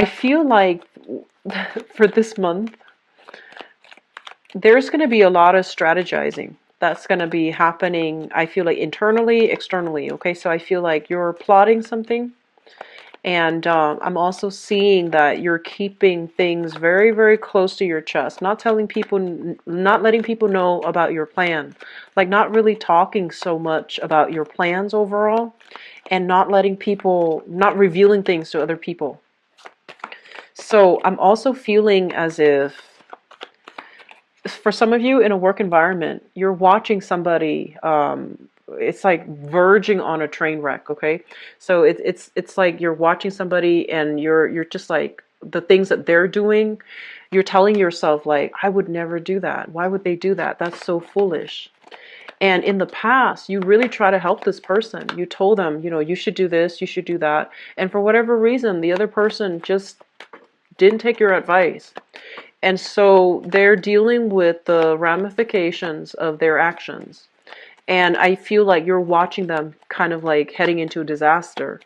I feel like for this month, there's going to be a lot of strategizing that's going to be happening. I feel like internally, externally. Okay, so I feel like you're plotting something. And I'm also seeing that you're keeping things very, very close to your chest, not telling people, not letting people know about your plan, like not really talking so much about your plans overall, and not letting people, not revealing things to other people. So I'm also feeling as if, for some of you in a work environment, you're watching somebody. It's like verging on a train wreck. Okay, so it's like you're watching somebody, and you're just like the things that they're doing. You're telling yourself like, I would never do that. Why would they do that? That's so foolish. And in the past, you really try to help this person. You told them, you should do this, you should do that. And for whatever reason, the other person just didn't take your advice. And so they're dealing with the ramifications of their actions. And I feel like you're watching them kind of like heading into a disaster.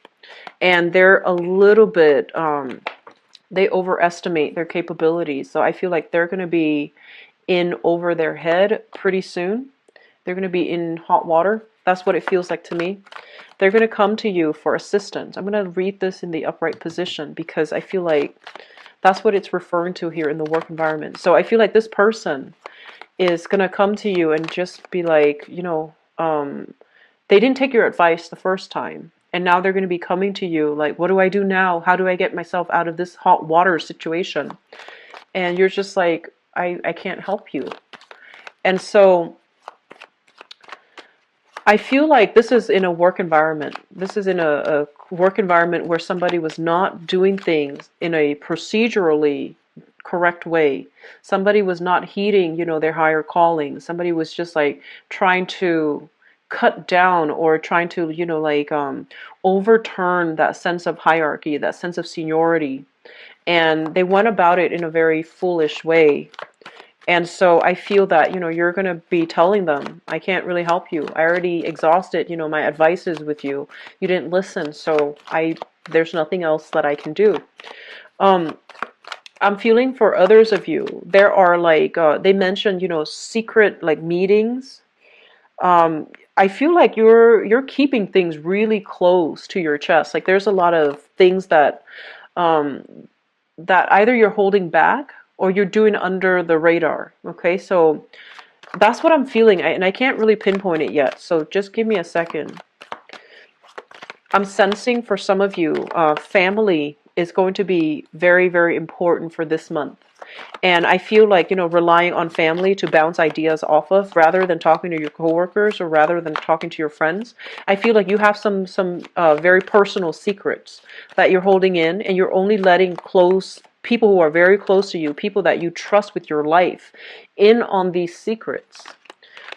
And they're a little bit, they overestimate their capabilities. So I feel like they're going to be in over their head pretty soon. They're going to be in hot water. That's what it feels like to me. They're going to come to you for assistance. I'm going to read this in the upright position because I feel like that's what it's referring to here in the work environment. So I feel like this person is going to come to you and just be like, they didn't take your advice the first time. And now they're going to be coming to you like, what do I do now? How do I get myself out of this hot water situation? And you're just like, I can't help you. And so I feel like this is in a work environment. This is in a work environment where somebody was not doing things in a procedurally correct way. Somebody was not heeding, their higher calling. Somebody was just like trying to cut down or trying to, overturn that sense of hierarchy, that sense of seniority. And they went about it in a very foolish way. And so I feel that, you're going to be telling them, I can't really help you. I already exhausted, my advices with you. You didn't listen, so there's nothing else that I can do. I'm feeling for others of you. There are like, they mentioned, secret like meetings. I feel like you're keeping things really close to your chest. Like there's a lot of things that, that either you're holding back or you're doing under the radar. Okay, so that's what I'm feeling, and I can't really pinpoint it yet. So just give me a second. I'm sensing for some of you, family is going to be very, very important for this month. And I feel like, relying on family to bounce ideas off of rather than talking to your coworkers or rather than talking to your friends. I feel like you have some very personal secrets that you're holding in, and you're only letting close people who are very close to you, people that you trust with your life, in on these secrets.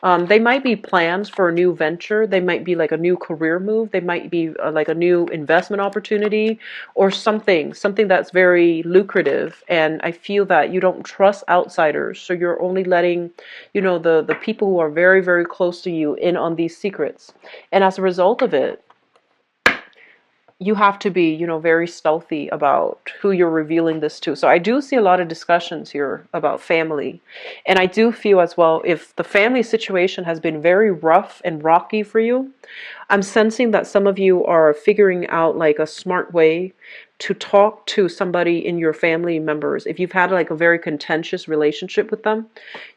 They might be plans for a new venture. They might be like a new career move. They might be like a new investment opportunity or something that's very lucrative. And I feel that you don't trust outsiders. So you're only letting, the people who are very, very close to you in on these secrets. And as a result of it, you have to be, very stealthy about who you're revealing this to. So I do see a lot of discussions here about family. And I do feel as well, if the family situation has been very rough and rocky for you, I'm sensing that some of you are figuring out like a smart way to talk to somebody in your family members. If you've had like a very contentious relationship with them,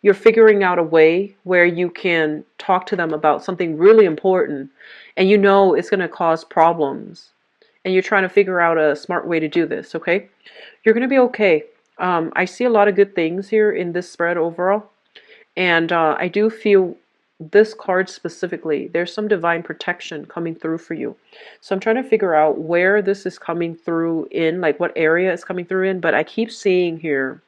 you're figuring out a way where you can talk to them about something really important, and it's going to cause problems. And you're trying to figure out a smart way to do this, okay? You're going to be okay. I see a lot of good things here in this spread overall. And I do feel this card specifically, there's some divine protection coming through for you. So I'm trying to figure out where this is coming through in, like what area it's coming through in. But I keep seeing here,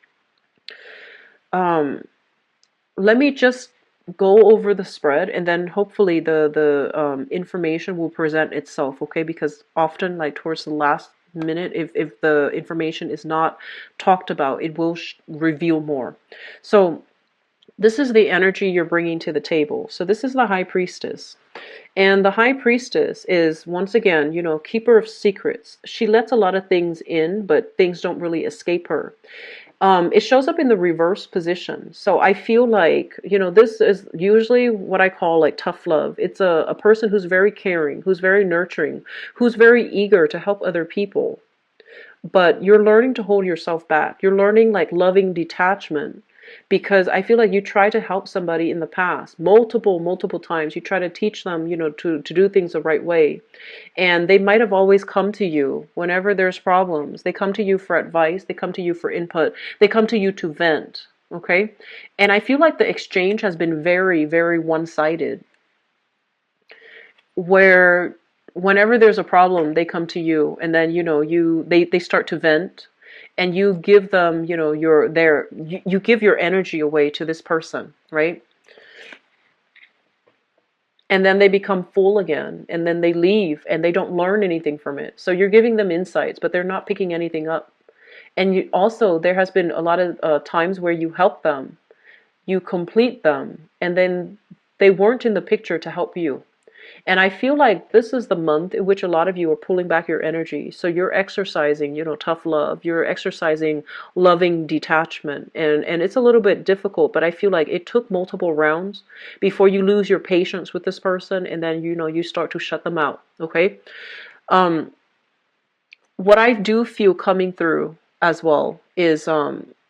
let me just go over the spread, and then hopefully the information will present itself, okay? Because often, like towards the last minute, if the information is not talked about, it will reveal more. So this is the energy you're bringing to the table. So this is the High Priestess. And the high priestess is, once again, keeper of secrets. She lets a lot of things in, but things don't really escape her. It shows up in the reverse position. So I feel like, this is usually what I call like tough love. It's a person who's very caring, who's very nurturing, who's very eager to help other people. But you're learning to hold yourself back. You're learning like loving detachment, because I feel like you try to help somebody in the past multiple times. You try to teach them, to do things the right way. And they might have always come to you whenever there's problems. They come to you for advice. They come to you for input. They come to you to vent. Okay. And I feel like the exchange has been very, very one-sided, where whenever there's a problem, they come to you, and then, they start to vent, and you give them, you give your energy away to this person, right? And then they become full again, and then they leave and they don't learn anything from it. So you're giving them insights, but they're not picking anything up. And you also, there has been a lot of times where you help them, you complete them, and then they weren't in the picture to help you. And I feel like this is the month in which a lot of you are pulling back your energy. So you're exercising, tough love. You're exercising loving detachment. And it's a little bit difficult, but I feel like it took multiple rounds before you lose your patience with this person, and then, you start to shut them out. Okay? Um, what I do feel coming through as well is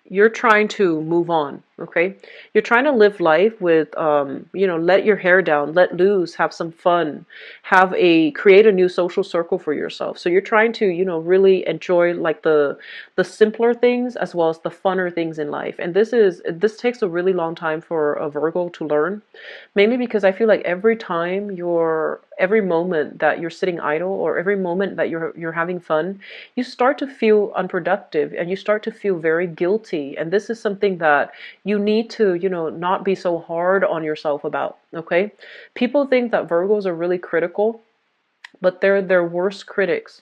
you're trying to move on. Okay, you're trying to live life with let your hair down, let loose, have some fun, create a new social circle for yourself. So you're trying to really enjoy like the simpler things as well as the funner things in life. And this takes a really long time for a Virgo to learn, mainly because I feel like every moment that you're sitting idle, or every moment that you're having fun, you start to feel unproductive, and you start to feel very guilty. And this is something that you need to, not be so hard on yourself about. Okay? People think that Virgos are really critical, but they're their worst critics.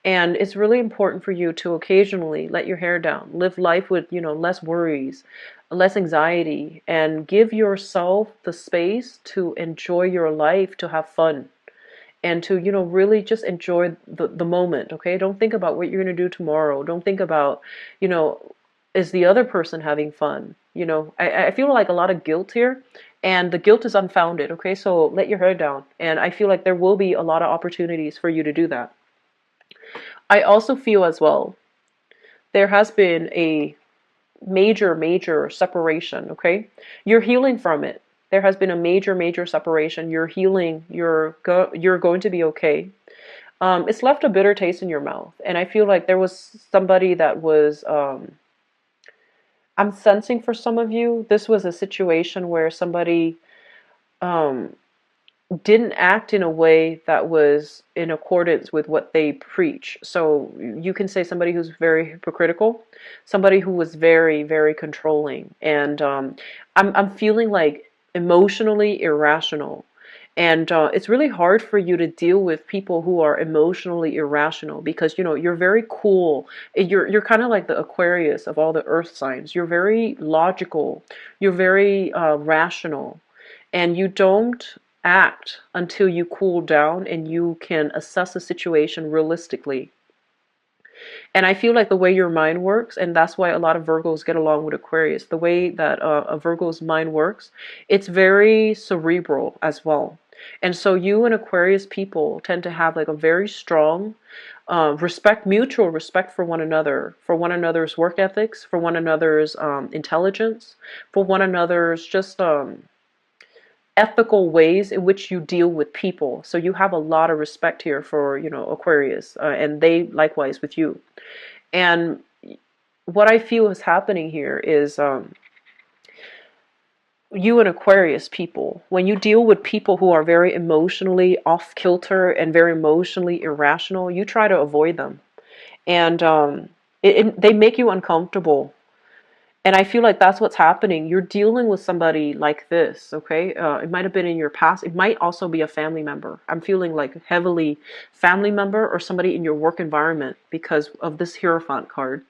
And it's really important for you to occasionally let your hair down, live life with, less worries, less anxiety, and give yourself the space to enjoy your life, to have fun, and to, really just enjoy the moment. Okay? Don't think about what you're going to do tomorrow. Don't think about, you know, is the other person having fun? I feel like a lot of guilt here, and the guilt is unfounded. Okay? So let your hair down. And I feel like there will be a lot of opportunities for you to do that. I also feel as well, there has been a major separation. Okay? You're healing from it. There has been a major separation. You're healing. You're going to be okay. It's left a bitter taste in your mouth, and I feel like there was somebody that was. I'm sensing for some of you, this was a situation where somebody um, didn't act in a way that was in accordance with what they preach. So you can say somebody who's very hypocritical, somebody who was very controlling, and I'm feeling like emotionally irrational. And it's really hard for you to deal with people who are emotionally irrational, because you're very cool. You're kind of like the Aquarius of all the earth signs. You're very logical. You're very rational, and you don't act until you cool down and you can assess the situation realistically. And I feel like the way your mind works, and that's why a lot of Virgos get along with Aquarius, the way that a Virgo's mind works, it's very cerebral as well. And so you and Aquarius people tend to have like a very strong mutual respect for one another's work ethics, for one another's intelligence, for one another's just ethical ways in which you deal with people. So you have a lot of respect here for, Aquarius, and they likewise with you. And what I feel is happening here is you and Aquarius people, when you deal with people who are very emotionally off kilter and very emotionally irrational, you try to avoid them. And they make you uncomfortable. And I feel like that's what's happening. You're dealing with somebody like this, okay? It might have been in your past. It might also be a family member. I'm feeling like heavily family member or somebody in your work environment because of this Hierophant card.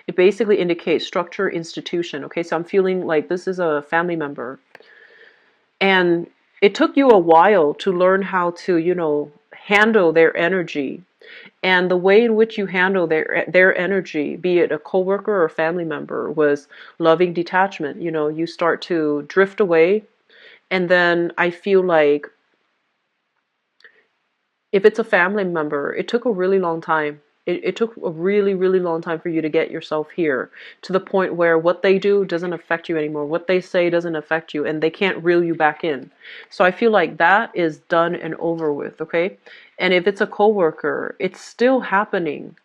It basically indicates structure, institution, okay? So I'm feeling like this is a family member. And it took you a while to learn how to, handle their energy. And the way in which you handle their energy, be it a coworker or a family member, was loving detachment. You start to drift away. And then I feel like if it's a family member, it took a really long time. It took a really, really long time for you to get yourself here to the point where what they do doesn't affect you anymore. What they say doesn't affect you, and they can't reel you back in. So I feel like that is done and over with, okay? And if it's a coworker, it's still happening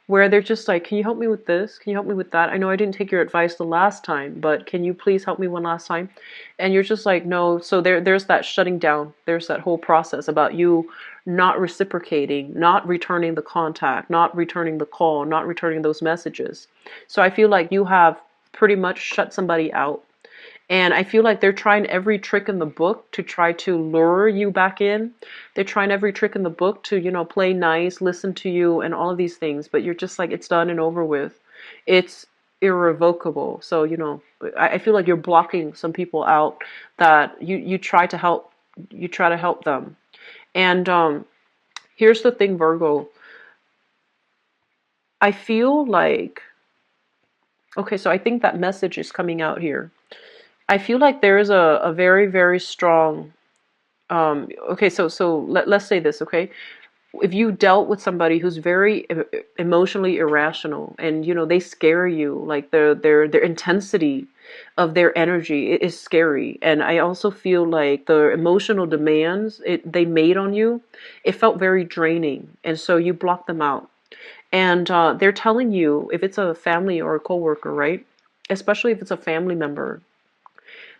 where they're just like, can you help me with this? Can you help me with that? I know I didn't take your advice the last time, but can you please help me one last time? And you're just like, no. So there's that shutting down. There's that whole process about you not reciprocating, not returning the contact, not returning the call, not returning those messages. So I feel like you have pretty much shut somebody out. And I feel like they're trying every trick in the book to try to lure you back in. They're trying every trick in the book to, play nice, listen to you, and all of these things. But you're just like, it's done and over with. It's irrevocable. So, I feel like you're blocking some people out that you try to help. You try to help them. And here's the thing, Virgo. I feel like, okay, so I think that message is coming out here. I feel like there is a very, very strong, okay, so let's say this, okay? If you dealt with somebody who's very emotionally irrational, and they scare you, like their intensity of their energy is scary. And I also feel like the emotional demands they made on you, it felt very draining, and so you block them out. And they're telling you, if it's a family or a coworker, right? Especially if it's a family member,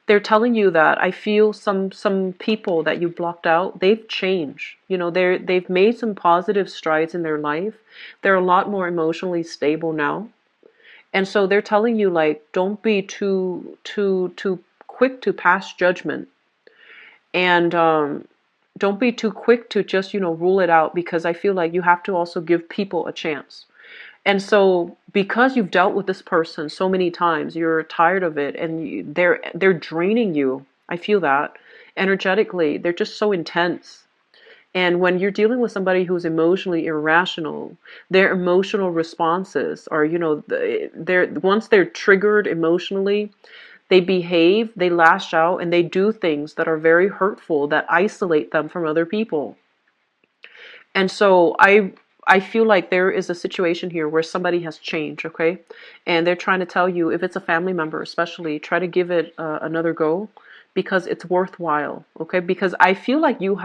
they're telling you that I feel some people that you blocked out, they've changed. They've made some positive strides in their life. They're a lot more emotionally stable now. And so they're telling you, like, don't be too quick to pass judgment. And don't be too quick to just, rule it out, because I feel like you have to also give people a chance. And so, because you've dealt with this person so many times, you're tired of it, and they're draining you. I feel that energetically, they're just so intense. And when you're dealing with somebody who's emotionally irrational, their emotional responses are, they're once they're triggered emotionally, they behave, they lash out, and they do things that are very hurtful, that isolate them from other people. And so I feel like there is a situation here where somebody has changed, okay? And they're trying to tell you, if it's a family member especially, try to give it another go, because it's worthwhile, okay? Because I feel like you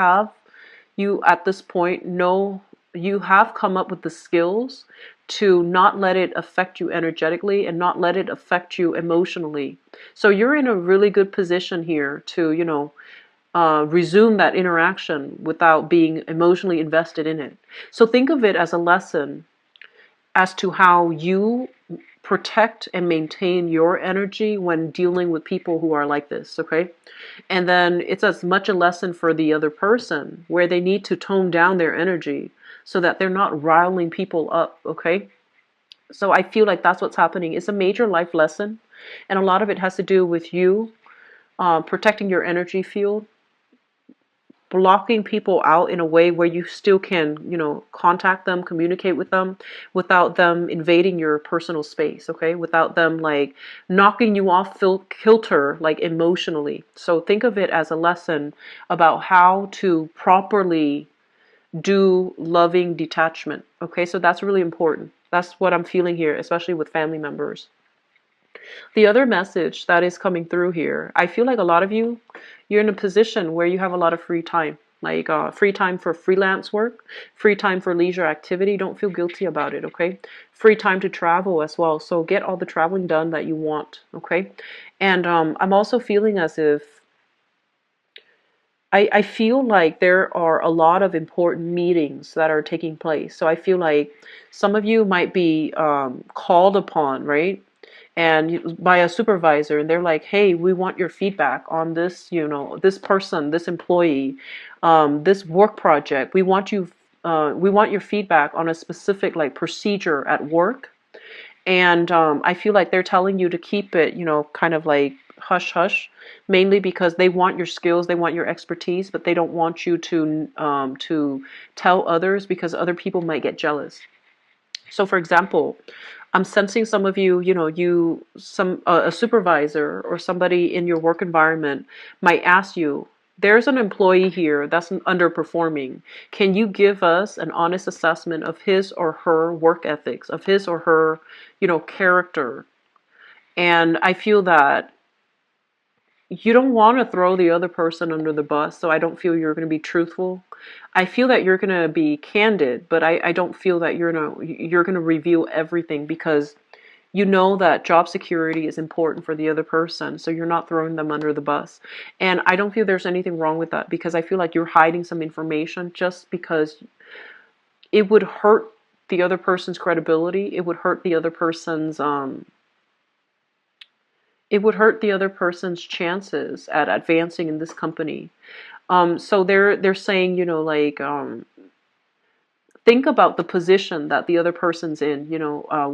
at this point know, you have come up with the skills to not let it affect you energetically and not let it affect you emotionally. So you're in a really good position here to, resume that interaction without being emotionally invested in it. So think of it as a lesson as to how you protect and maintain your energy when dealing with people who are like this, okay? And then it's as much a lesson for the other person, where they need to tone down their energy so that they're not riling people up, okay? So I feel like that's what's happening. It's a major life lesson, and a lot of it has to do with you protecting your energy field, blocking people out in a way where you still can, contact them, communicate with them without them invading your personal space, okay? Without them like knocking you off kilter, like emotionally. So think of it as a lesson about how to properly do loving detachment, okay? So that's really important. That's what I'm feeling here, especially with family members. The other message that is coming through here, I feel like a lot of you, you're in a position where you have a lot of free time, like free time for freelance work, free time for leisure activity. Don't feel guilty about it, okay? Free time to travel as well. So get all the traveling done that you want, okay? And I'm also feeling as if I feel like there are a lot of important meetings that are taking place. So I feel like some of you might be called upon, right? And by a supervisor, and they're like, hey, we want your feedback on this, this person, this employee, this work project. We want your feedback on a specific like procedure at work. And I feel like they're telling you to keep it, kind of like hush hush, mainly because they want your skills, they want your expertise, but they don't want you to tell others because other people might get jealous. So, for example, I'm sensing some of you, a supervisor or somebody in your work environment might ask you, there's an employee here that's underperforming. Can you give us an honest assessment of his or her work ethics, of his or her, character? And I feel that you don't want to throw the other person under the bus, so I don't feel you're going to be truthful. I feel that you're going to be candid, but I don't feel that you're going to reveal everything because you know that job security is important for the other person, so you're not throwing them under the bus. And I don't feel there's anything wrong with that because I feel like you're hiding some information just because it would hurt the other person's credibility. It would hurt the other person's chances at advancing in this company. So they're saying, think about the position that the other person's in,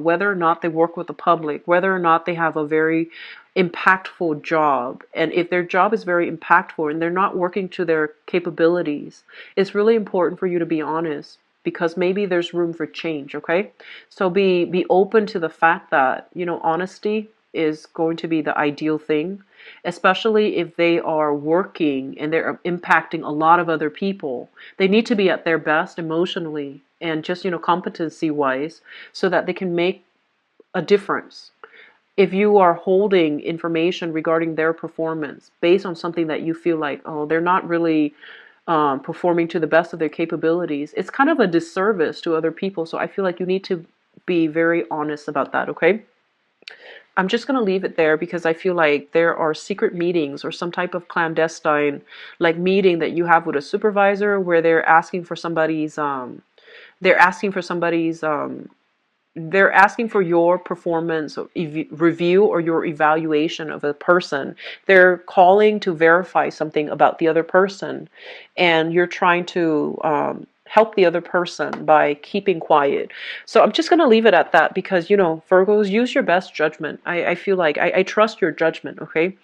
whether or not they work with the public, whether or not they have a very impactful job. And if their job is very impactful and they're not working to their capabilities, it's really important for you to be honest because maybe there's room for change, okay? So be open to the fact that, honesty is going to be the ideal thing, especially if they are working and they're impacting a lot of other people. They need to be at their best emotionally and just, competency wise so that they can make a difference. If you are holding information regarding their performance based on something that you feel like, oh, they're not really performing to the best of their capabilities, it's kind of a disservice to other people. So I feel like you need to be very honest about that, okay? I'm just going to leave it there because I feel like there are secret meetings or some type of clandestine like meeting that you have with a supervisor where they're asking for somebody's they're asking for your performance review or your evaluation of a person. They're calling to verify something about the other person, and you're trying to help the other person by keeping quiet. So I'm just going to leave it at that because, Virgos, use your best judgment. I feel like I trust your judgment, okay?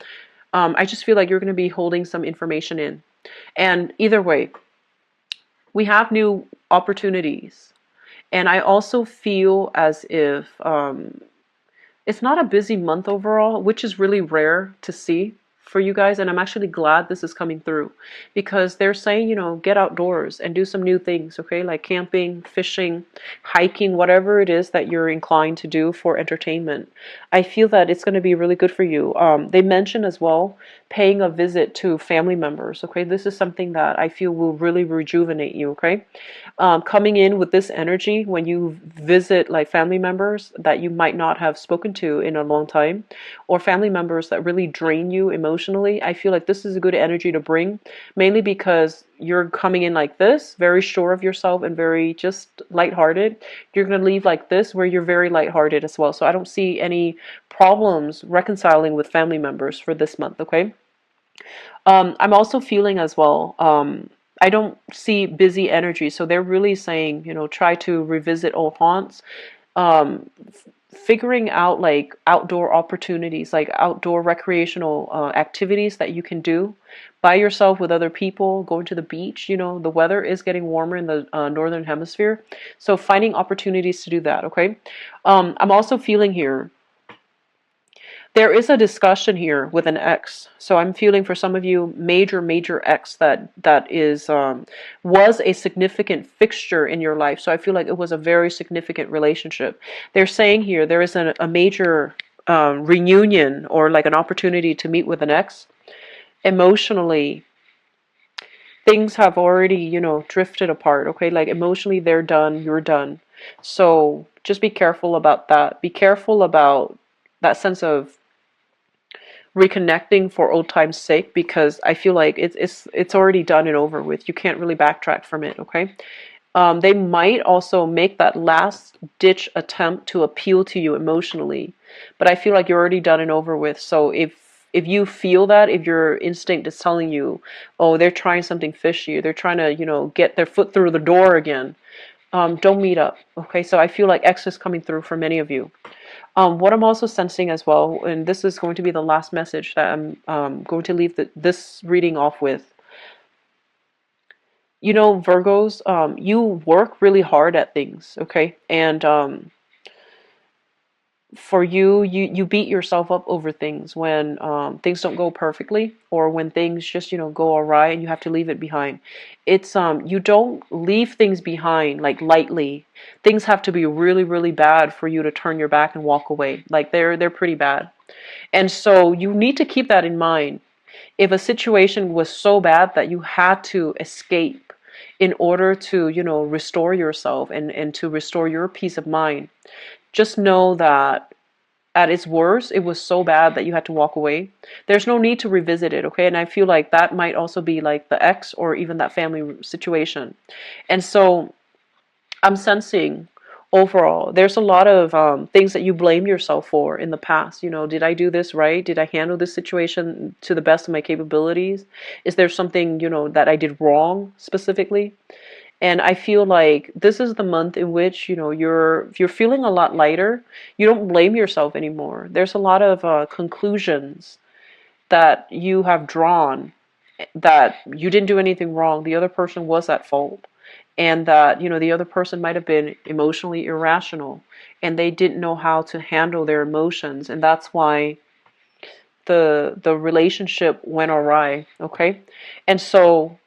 I just feel like you're going to be holding some information in. And either way, we have new opportunities. And I also feel as if it's not a busy month overall, which is really rare to see for you guys. And I'm actually glad this is coming through because they're saying, get outdoors and do some new things, okay? Like camping, fishing, hiking, whatever it is that you're inclined to do for entertainment. I feel that it's going to be really good for you. They mentioned as well paying a visit to family members, okay? This is something that I feel will really rejuvenate you, okay? Coming in with this energy when you visit like family members that you might not have spoken to in a long time, or family members that really drain you emotionally, I feel like this is a good energy to bring, mainly because you're coming in like this, very sure of yourself and very just lighthearted. You're going to leave like this where you're very lighthearted as well. So I don't see any problems reconciling with family members for this month, okay? I'm also feeling as well, I don't see busy energy. So they're really saying, try to revisit old haunts, figuring out like outdoor opportunities, like outdoor recreational activities that you can do by yourself with other people, going to the beach. The weather is getting warmer in the northern hemisphere. So finding opportunities to do that, okay? I'm also feeling here there is a discussion here with an ex. So I'm feeling for some of you major ex that is was a significant fixture in your life. So I feel like it was a very significant relationship. They're saying here there is a major reunion or like an opportunity to meet with an ex. Emotionally, things have already, drifted apart, okay? Like emotionally they're done, you're done. So just be careful about that. Be careful about that sense of reconnecting for old time's sake because I feel like it's already done and over with. You can't really backtrack from it, okay? They might also make that last ditch attempt to appeal to you emotionally, but I feel like you're already done and over with. So if you feel that, if your instinct is telling you, oh, they're trying something fishy, they're trying to, get their foot through the door again, Don't meet up. Okay, so I feel like X is coming through for many of you. What I'm also sensing as well, and this is going to be the last message that I'm going to leave this reading off with. You know, Virgos, you work really hard at things, okay? And for you beat yourself up over things when things don't go perfectly, or when things just, go awry and you have to leave it behind. It's you don't leave things behind like lightly. Things have to be really, really bad for you to turn your back and walk away. Like they're pretty bad. And so you need to keep that in mind. If a situation was so bad that you had to escape in order to, restore yourself and to restore your peace of mind, just know that at its worst, it was so bad that you had to walk away. There's no need to revisit it, okay? And I feel like that might also be like the ex or even that family situation. And so I'm sensing overall, there's a lot of things that you blame yourself for in the past. Did I do this right? Did I handle this situation to the best of my capabilities? Is there something, that I did wrong specifically? And I feel like this is the month in which, you're feeling a lot lighter. You don't blame yourself anymore. There's a lot of conclusions that you have drawn, that you didn't do anything wrong. The other person was at fault. And that, the other person might have been emotionally irrational and they didn't know how to handle their emotions. And that's why the relationship went awry. Okay. And so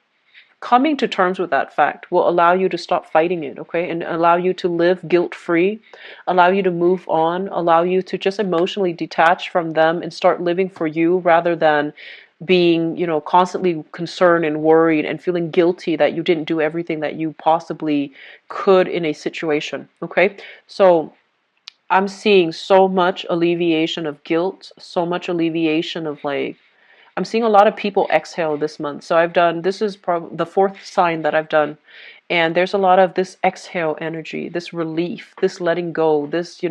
coming to terms with that fact will allow you to stop fighting it, okay, and allow you to live guilt-free, allow you to move on, allow you to just emotionally detach from them and start living for you rather than being, constantly concerned and worried and feeling guilty that you didn't do everything that you possibly could in a situation, okay? So I'm seeing so much alleviation of guilt, so much alleviation of like, I'm seeing a lot of people exhale this month. So this is probably the fourth sign that I've done. And there's a lot of this exhale energy, this relief, this letting go, this,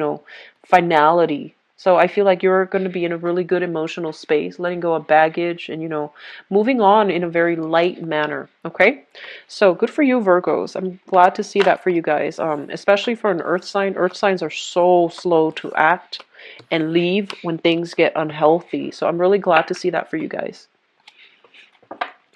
finality. So I feel like you're going to be in a really good emotional space, letting go of baggage and, moving on in a very light manner. Okay. So good for you, Virgos. I'm glad to see that for you guys. Especially for an earth sign. Earth signs are so slow to act and leave when things get unhealthy. So I'm really glad to see that for you guys.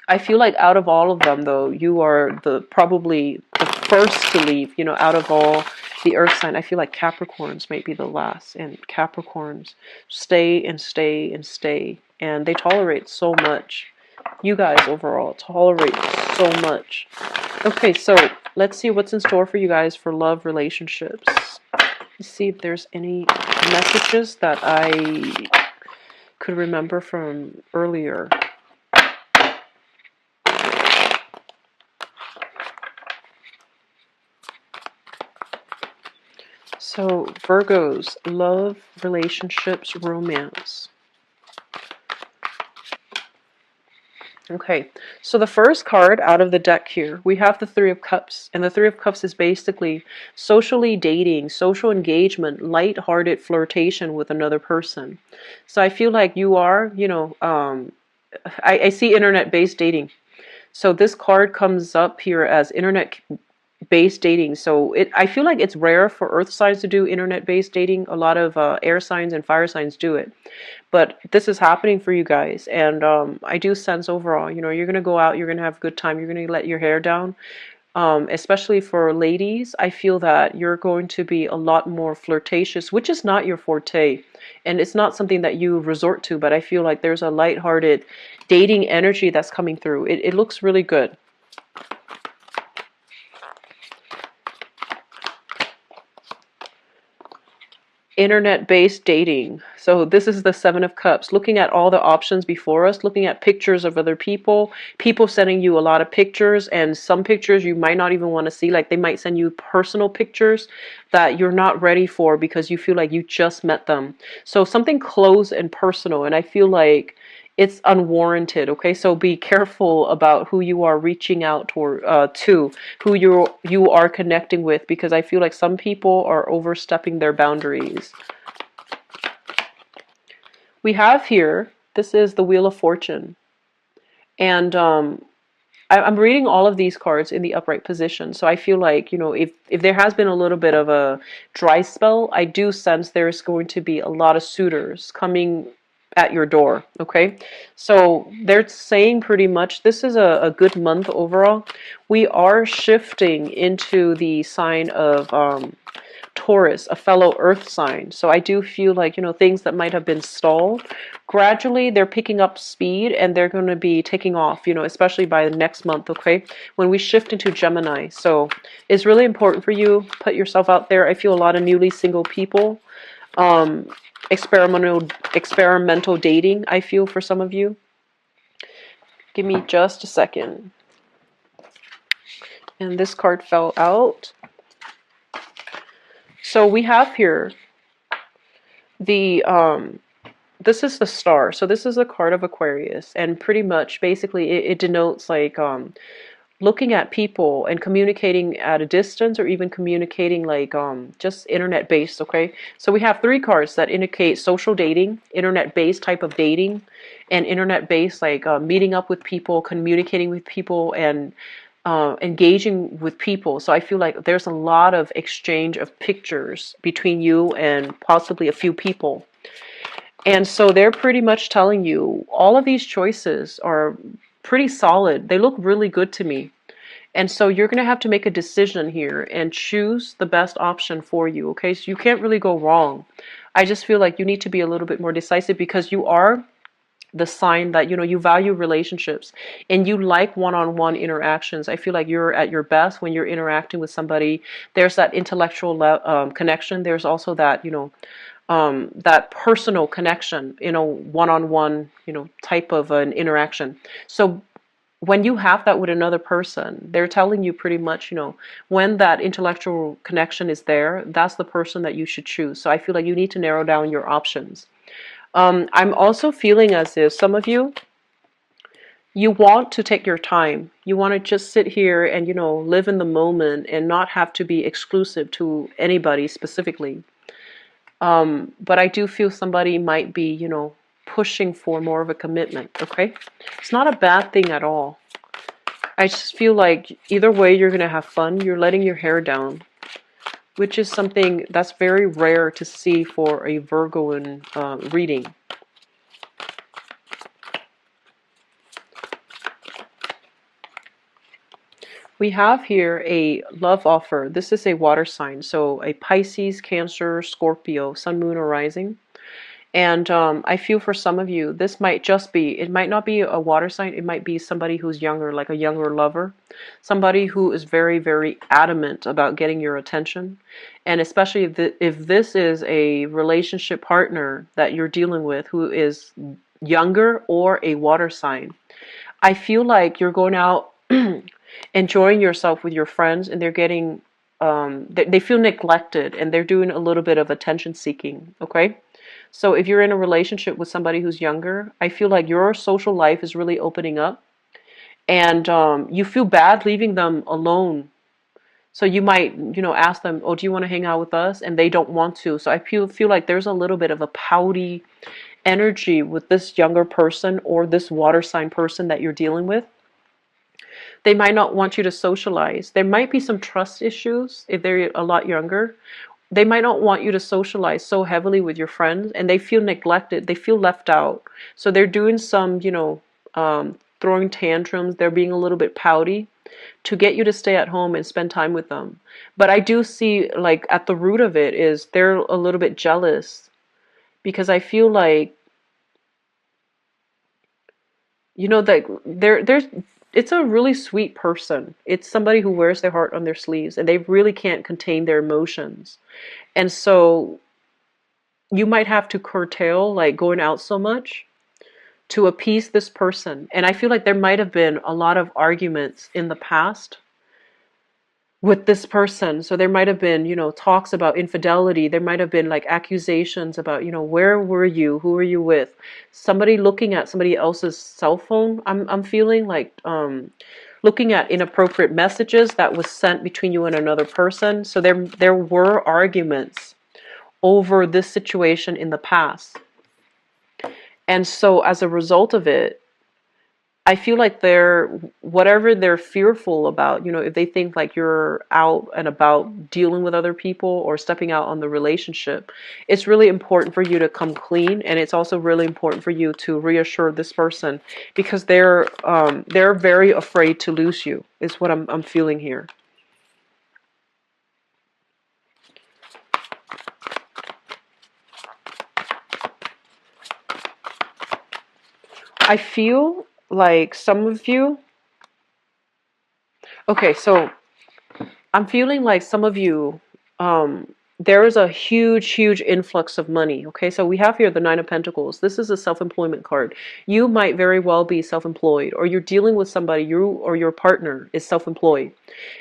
I feel like out of all of them, though, you are probably the first to leave. Out of all the Earth sign, I feel like Capricorns might be the last, and Capricorns stay and stay and stay, and they tolerate so much. You guys overall tolerate so much. Okay, so let's see what's in store for you guys for love relationships. Let's see if there's any messages that I could remember from earlier. So, Virgos, love, relationships, romance. Okay, so the first card out of the deck here, we have the Three of Cups. And the Three of Cups is basically socially dating, social engagement, light-hearted flirtation with another person. So I feel like you are, I see internet-based dating. So this card comes up here as internet-based dating. So I feel like it's rare for earth signs to do internet-based dating. A lot of air signs and fire signs do it. But this is happening for you guys. And I do sense overall, you're going to go out, you're going to have a good time, you're going to let your hair down. Especially for ladies, I feel that you're going to be a lot more flirtatious, which is not your forte. And it's not something that you resort to, but I feel like there's a lighthearted dating energy that's coming through. It looks really good. Internet-based dating. So this is the Seven of Cups, looking at all the options before us, looking at pictures of other people sending you a lot of pictures, and some pictures you might not even want to see. Like they might send you personal pictures that you're not ready for because you feel like you just met them. So something close and personal, and I feel like it's unwarranted. Okay, so be careful about who you are reaching out to, who you are connecting with, because I feel like some people are overstepping their boundaries. We have here, this is the Wheel of Fortune, and I'm reading all of these cards in the upright position. So I feel like, if there has been a little bit of a dry spell, I do sense there's going to be a lot of suitors coming at your door. Okay. So they're saying pretty much this is a good month overall. We are shifting into the sign of Taurus, a fellow earth sign. So I do feel like, things that might have been stalled, gradually they're picking up speed and they're going to be taking off, especially by the next month, okay? When we shift into Gemini. So it's really important for you, put yourself out there. I feel a lot of newly single people, um, experimental dating, I feel for some of you. Give me just a second. And this card fell out. So we have here the this is the star. So this is the card of Aquarius, and pretty much basically it denotes like looking at people and communicating at a distance, or even communicating like just internet based. Okay, so we have three cards that indicate social dating, internet based type of dating, and internet based like meeting up with people, communicating with people, and engaging with people. So I feel like there's a lot of exchange of pictures between you and possibly a few people. And so they're pretty much telling you all of these choices are pretty solid. They look really good to me. And so you're going to have to make a decision here and choose the best option for you. Okay, so you can't really go wrong. I just feel like you need to be a little bit more decisive, because you are the sign that you value relationships and you like one-on-one interactions. I feel like you're at your best when you're interacting with somebody. There's that intellectual connection. There's also that that personal connection, one-on-one, type of an interaction. So when you have that with another person, they're telling you pretty much, when that intellectual connection is there, that's the person that you should choose. So I feel like you need to narrow down your options. I'm also feeling as if some of you, you want to take your time. You want to just sit here and, live in the moment and not have to be exclusive to anybody specifically. But I do feel somebody might be, pushing for more of a commitment, okay? It's not a bad thing at all. I just feel like either way you're going to have fun. You're letting your hair down, which is something that's very rare to see for a Virgoan reading. We have here a love offer. This is a water sign, so a Pisces, Cancer, Scorpio, Sun, Moon, or Rising. And I feel for some of you, this might just be, it might not be a water sign, it might be somebody who's younger, like a younger lover. Somebody who is very, very adamant about getting your attention. And especially if this is a relationship partner that you're dealing with who is younger or a water sign. I feel like you're going out enjoying yourself with your friends, and they're getting, they feel neglected, and they're doing a little bit of attention seeking, okay? So if you're in a relationship with somebody who's younger, I feel like your social life is really opening up, and you feel bad leaving them alone. So you might, ask them, oh, do you want to hang out with us? And they don't want to. So I feel like there's a little bit of a pouty energy with this younger person or this water sign person that you're dealing with. They might not want you to socialize. There might be some trust issues if they're a lot younger. They might not want you to socialize so heavily with your friends, and they feel neglected. They feel left out. So they're doing some, throwing tantrums. They're being a little bit pouty to get you to stay at home and spend time with them. But I do see, like, at the root of it is they're a little bit jealous, because I feel like, that there's it's a really sweet person. It's somebody who wears their heart on their sleeves, and they really can't contain their emotions. And so you might have to curtail like going out so much to appease this person. And I feel like there might have been a lot of arguments in the past with this person. So there might have been, talks about infidelity. There might have been like accusations about, where were you? Who were you with? Somebody looking at somebody else's cell phone. I'm feeling like looking at inappropriate messages that was sent between you and another person. So there were arguments over this situation in the past. And so as a result of it, I feel like they're, whatever they're fearful about, if they think like you're out and about dealing with other people or stepping out on the relationship, it's really important for you to come clean, and it's also really important for you to reassure this person, because they're very afraid to lose you, is what I'm feeling here. I feel like some of you, okay, so I'm feeling like some of you, there is a huge, huge influx of money. Okay, so we have here the Nine of Pentacles. This is a self-employment card. You might very well be self-employed, or you're dealing with somebody, you or your partner is self-employed.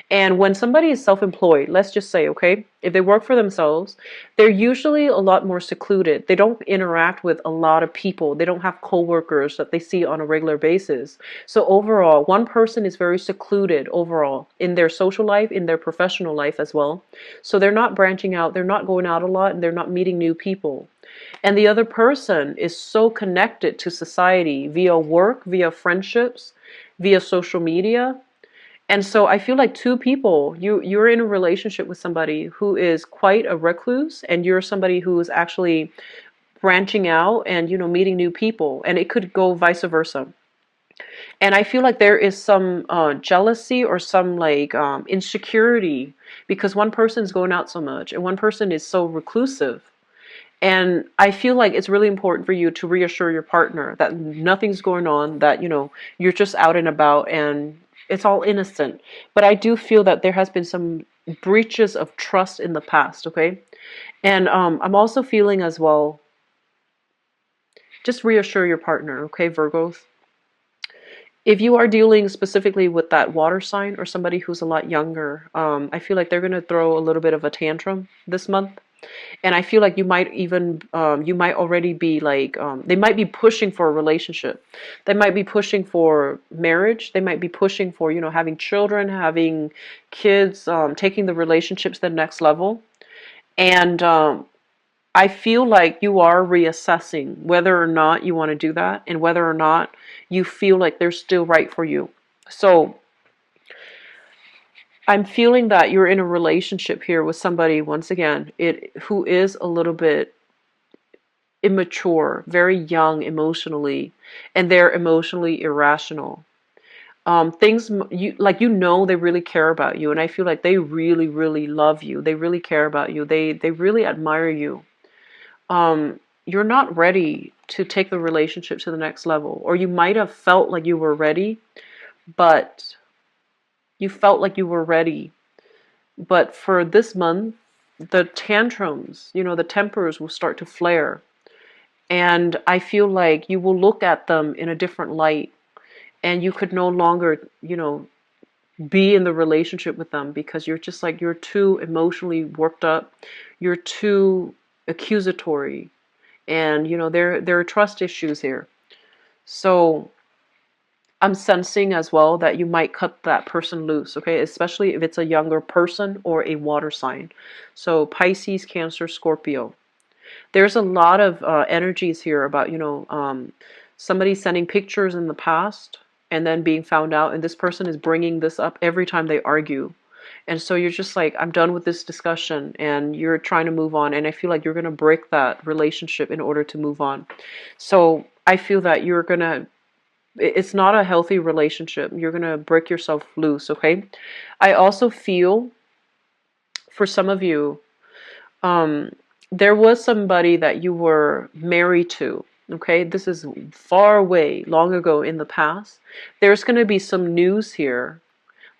And when somebody is self-employed, let's just say, okay, if they work for themselves, they're usually a lot more secluded. They don't interact with a lot of people. They don't have coworkers that they see on a regular basis. So overall, one person is very secluded overall in their social life, in their professional life as well. So they're not branching out, they're not going out a lot, and they're not meeting new people. And the other person is so connected to society via work, via friendships, via social media. And so I feel like two people, you're in a relationship with somebody who is quite a recluse, and you're somebody who is actually branching out and meeting new people, and it could go vice versa. And I feel like there is some jealousy or some like insecurity, because one person's going out so much and one person is so reclusive. And I feel like it's really important for you to reassure your partner that nothing's going on, that, you're just out and about and it's all innocent. But I do feel that there has been some breaches of trust in the past, okay? And I'm also feeling as well, just reassure your partner, okay, Virgos? If you are dealing specifically with that water sign or somebody who's a lot younger, I feel like they're going to throw a little bit of a tantrum this month. And I feel like you might even, you might already be like, they might be pushing for a relationship. They might be pushing for marriage. They might be pushing for, having children, having kids, taking the relationships to the next level. And I feel like you are reassessing whether or not you want to do that, and whether or not you feel like they're still right for you. So I'm feeling that you're in a relationship here with somebody, once again, who is a little bit immature, very young emotionally, and they're emotionally irrational. Things you like, they really care about you, and I feel like they really, really love you. They really care about you. They really admire you. You're not ready to take the relationship to the next level, or you might have felt like you were ready, but you felt like you were ready. But for this month, the tantrums, the tempers will start to flare. And I feel like you will look at them in a different light, and you could no longer, be in the relationship with them, because you're just like, you're too emotionally worked up. You're too accusatory. And, there are trust issues here. So I'm sensing as well that you might cut that person loose, okay? Especially if it's a younger person or a water sign. So Pisces, Cancer, Scorpio. There's a lot of energies here about, somebody sending pictures in the past and then being found out, and this person is bringing this up every time they argue. And so you're just like, I'm done with this discussion, and you're trying to move on, and I feel like you're going to break that relationship in order to move on. So I feel that it's not a healthy relationship. You're going to break yourself loose, okay? I also feel, for some of you, there was somebody that you were married to, okay? This is far away, long ago in the past. There's going to be some news here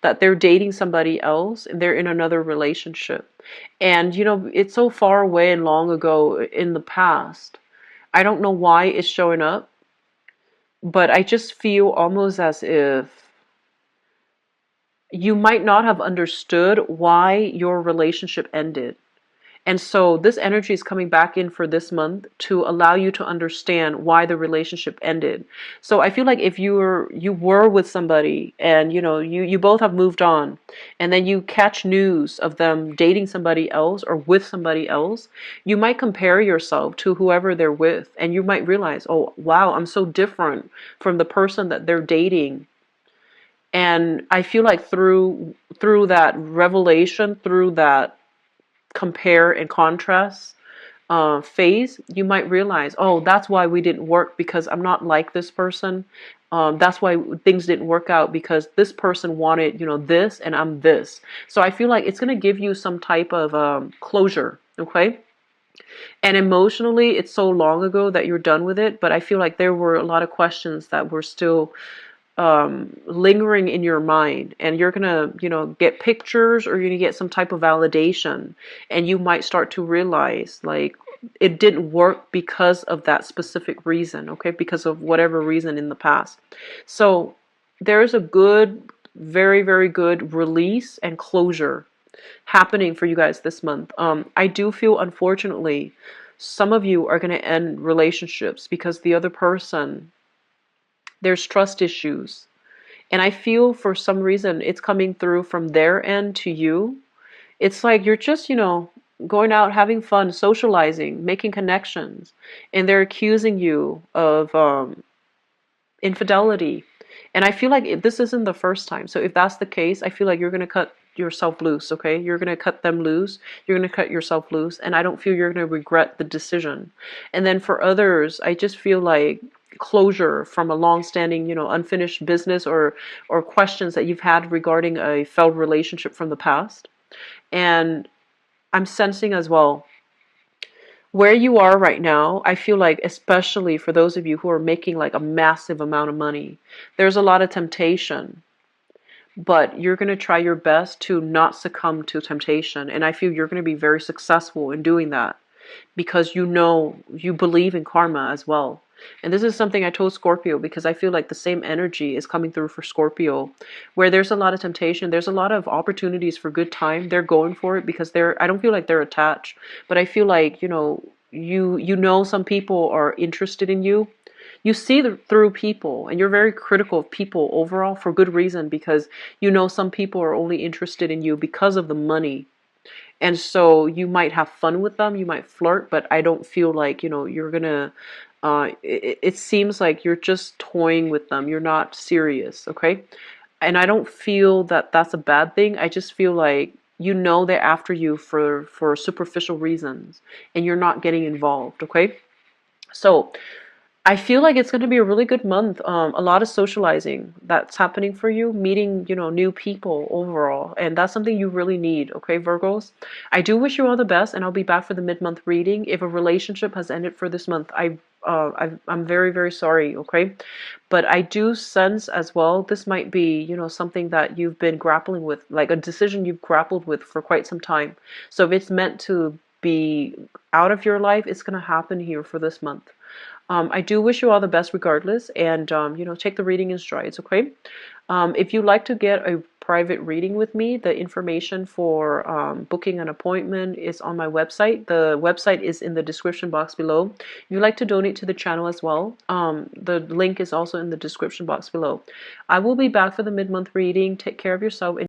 that they're dating somebody else and they're in another relationship. And, it's so far away and long ago in the past. I don't know why it's showing up, but I just feel almost as if you might not have understood why your relationship ended. And so this energy is coming back in for this month to allow you to understand why the relationship ended. So I feel like if you were with somebody and you both have moved on, and then you catch news of them dating somebody else or with somebody else, you might compare yourself to whoever they're with, and you might realize, oh wow, I'm so different from the person that they're dating. And I feel like through that revelation, through that compare and contrast phase, you might realize, oh, that's why we didn't work, because I'm not like this person. That's why things didn't work out, because this person wanted, this, and I'm this. So I feel like it's going to give you some type of closure, okay? And emotionally, it's so long ago that you're done with it, but I feel like there were a lot of questions that were still lingering in your mind, and you're gonna get pictures, or you're gonna get some type of validation, and you might start to realize like it didn't work because of that specific reason, okay, because of whatever reason in the past. So there's a good, very very good release and closure happening for you guys this month. I do feel, unfortunately, some of you are going to end relationships because the other person, there's trust issues. And I feel for some reason it's coming through from their end to you. It's like you're just, going out, having fun, socializing, making connections, and they're accusing you of infidelity. And I feel like this isn't the first time. So if that's the case, I feel like you're going to cut yourself loose, okay? You're going to cut them loose. You're going to cut yourself loose. And I don't feel you're going to regret the decision. And then for others, I just feel like closure from a long-standing, unfinished business, or questions that you've had regarding a failed relationship from the past. And I'm sensing as well, where you are right now, I feel like, especially for those of you who are making like a massive amount of money, there's a lot of temptation, but you're going to try your best to not succumb to temptation. And I feel you're going to be very successful in doing that, because you believe in karma as well. And this is something I told Scorpio, because I feel like the same energy is coming through for Scorpio, where there's a lot of temptation, there's a lot of opportunities for good time. They're going for it because I don't feel like they're attached, but I feel like, some people are interested in you. You see through people, and you're very critical of people overall for good reason, because some people are only interested in you because of the money. And so you might have fun with them, you might flirt, but I don't feel like, you're gonna, it seems like you're just toying with them. You're not serious, okay? And I don't feel that that's a bad thing. I just feel like, they're after you for superficial reasons, and you're not getting involved, okay? So I feel like it's going to be a really good month. A lot of socializing that's happening for you, meeting, new people overall. And that's something you really need. Okay, Virgos? I do wish you all the best, and I'll be back for the mid-month reading. If a relationship has ended for this month, I'm very, very sorry. Okay. But I do sense as well, this might be, something that you've been grappling with, like a decision you've grappled with for quite some time. So if it's meant to be out of your life, it's going to happen here for this month. I do wish you all the best regardless, and take the reading in strides, okay? If you'd like to get a private reading with me, the information for booking an appointment is on my website. The website is in the description box below. If you'd like to donate to the channel as well, the link is also in the description box below. I will be back for the mid-month reading. Take care of yourself.